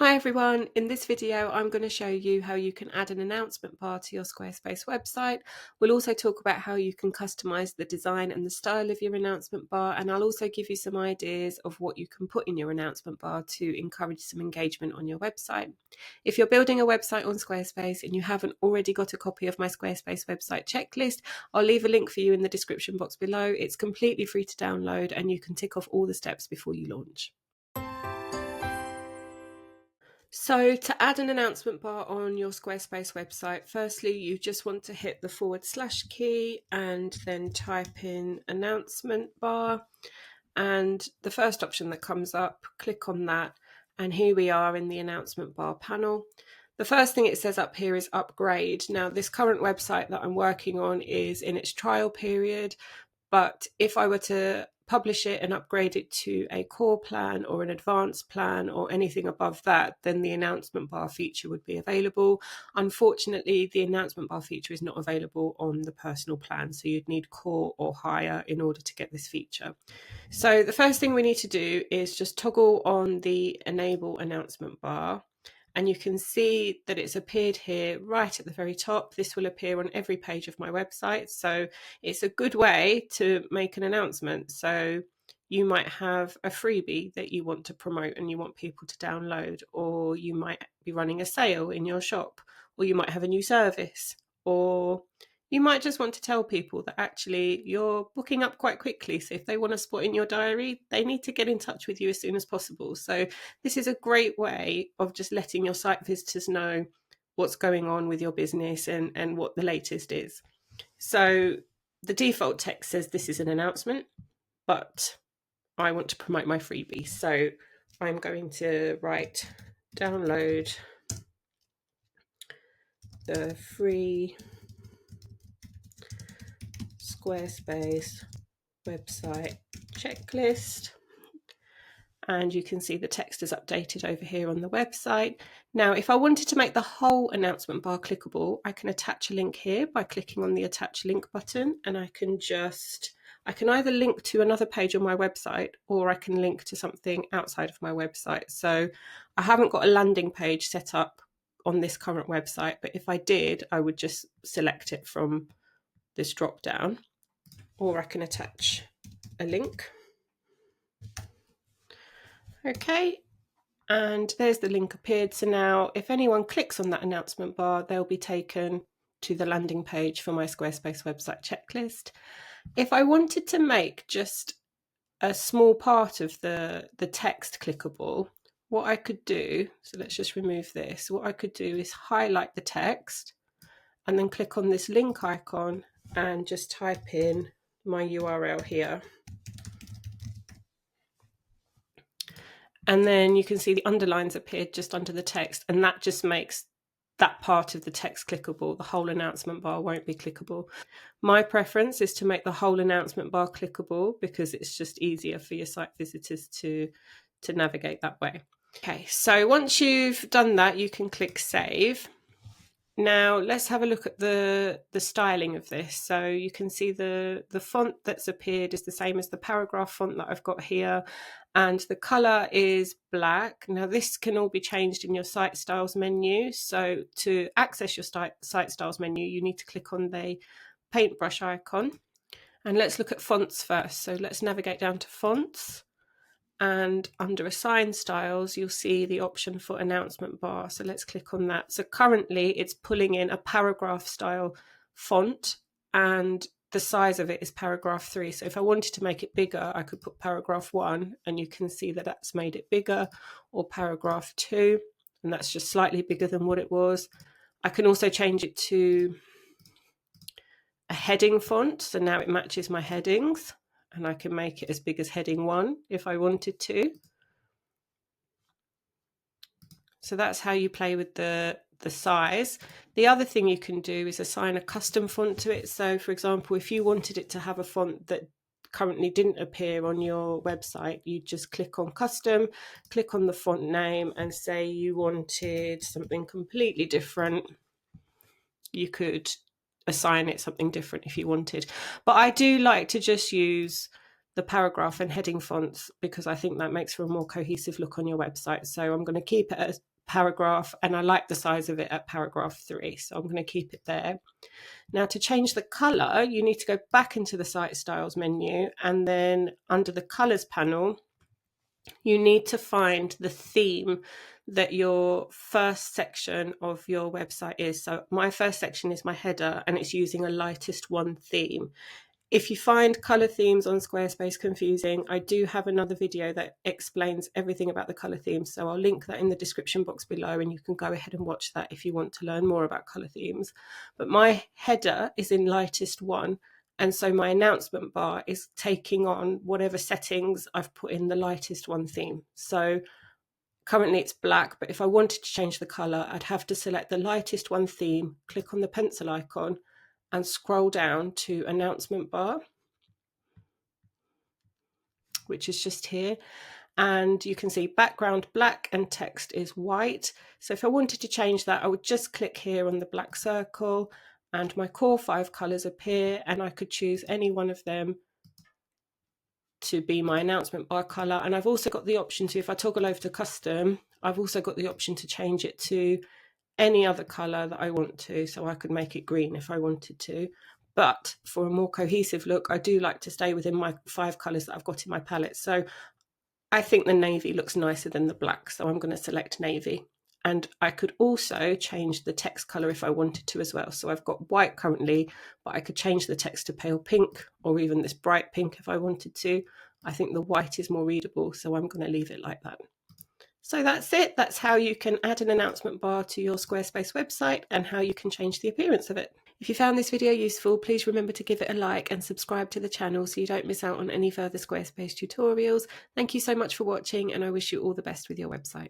Hi everyone, in this video I'm going to show you how you can add an announcement bar to your Squarespace website. We'll also talk about how you can customize the design and the style of your announcement bar, and I'll also give you some ideas of what you can put in your announcement bar to encourage some engagement on your website. If you're building a website on Squarespace and you haven't already got a copy of my Squarespace website checklist, I'll leave a link for you in the description box below. It's completely free to download and you can tick off all the steps before you launch. So to add an announcement bar on your Squarespace website, firstly, you just want to hit the / key and then type in announcement bar. And the first option that comes up, click on that. And here we are in the announcement bar panel. The first thing it says up here is upgrade. Now, this current website that I'm working on is in its trial period, but if I were to publish it and upgrade it to a core plan or an advanced plan or anything above that, then the announcement bar feature would be available. Unfortunately, the announcement bar feature is not available on the personal plan, so you'd need core or higher in order to get this feature. So the first thing we need to do is just toggle on the enable announcement bar. And you can see that it's appeared here right at the very top. This will appear on every page of my website. So it's a good way to make an announcement. So you might have a freebie that you want to promote and you want people to download, or you might be running a sale in your shop, or you might have a new service, or you might just want to tell people that actually you're booking up quite quickly. So if they want a spot in your diary, they need to get in touch with you as soon as possible. So this is a great way of just letting your site visitors know what's going on with your business and what the latest is. So the default text says this is an announcement, but I want to promote my freebie. So I'm going to write download the free Squarespace website checklist, and you can see the text is updated over here on the website. Now, if I wanted to make the whole announcement bar clickable, I can attach a link here by clicking on the attach link button, and I can either link to another page on my website or I can link to something outside of my website. So I haven't got a landing page set up on this current website, but if I did, I would just select it from this drop down, or I can attach a link. Okay, and there's the link appeared. So now if anyone clicks on that announcement bar, they'll be taken to the landing page for my Squarespace website checklist. If I wanted to make just a small part of the text clickable, what I could do, so let's just remove this, what I could do is highlight the text and then click on this link icon and just type in my URL here. And then you can see the underlines appeared just under the text, and that just makes that part of the text clickable. The whole announcement bar won't be clickable. My preference is to make the whole announcement bar clickable because it's just easier for your site visitors to navigate that way. Okay, so once you've done that, you can click save. Now let's have a look at the styling of this. So you can see the font that's appeared is the same as the paragraph font that I've got here, and the color is black. Now this can all be changed in your site styles menu. So to access your site styles menu, you need to click on the paintbrush icon. And let's look at fonts first. So let's navigate down to fonts. And under assign styles, you'll see the option for announcement bar. So let's click on that. So currently it's pulling in a paragraph style font, and the size of it is paragraph 3. So if I wanted to make it bigger, I could put paragraph 1, and you can see that that's made it bigger, or paragraph 2, and that's just slightly bigger than what it was. I can also change it to a heading font. So now it matches my headings. And I can make it as big as heading 1 if I wanted to. So that's how you play with the size. The other thing you can do is assign a custom font to it. So for example, if you wanted it to have a font that currently didn't appear on your website, you just click on custom, click on the font name, and say you wanted something completely different. You could assign it something different if you wanted, but I do like to just use the paragraph and heading fonts because I think that makes for a more cohesive look on your website. So I'm going to keep it as paragraph, and I like the size of it at paragraph 3, so I'm going to keep it there. Now, to change the colour, you need to go back into the Site Styles menu, and then under the Colours panel, you need to find the theme that your first section of your website is. So my first section is my header, and it's using a lightest one theme. If you find colour themes on Squarespace confusing, I do have another video that explains everything about the colour themes, so I'll link that in the description box below, and you can go ahead and watch that if you want to learn more about colour themes. But my header is in lightest one, and so my announcement bar is taking on whatever settings I've put in the lightest one theme. So currently it's black, but if I wanted to change the colour, I'd have to select the lightest one theme, click on the pencil icon, and scroll down to announcement bar, which is just here. And you can see background black and text is white. So if I wanted to change that, I would just click here on the black circle and my core 5 colours appear, and I could choose any one of them to be my announcement bar colour. And I've also got the option to, if I toggle over to custom, I've also got the option to change it to any other colour that I want to, so I could make it green if I wanted to. But for a more cohesive look, I do like to stay within my 5 colours that I've got in my palette. So I think the navy looks nicer than the black, so I'm going to select navy. And I could also change the text colour if I wanted to as well. So I've got white currently, but I could change the text to pale pink, or even this bright pink if I wanted to. I think the white is more readable, so I'm going to leave it like that. So that's it. That's how you can add an announcement bar to your Squarespace website and how you can change the appearance of it. If you found this video useful, please remember to give it a like and subscribe to the channel so you don't miss out on any further Squarespace tutorials. Thank you so much for watching, and I wish you all the best with your website.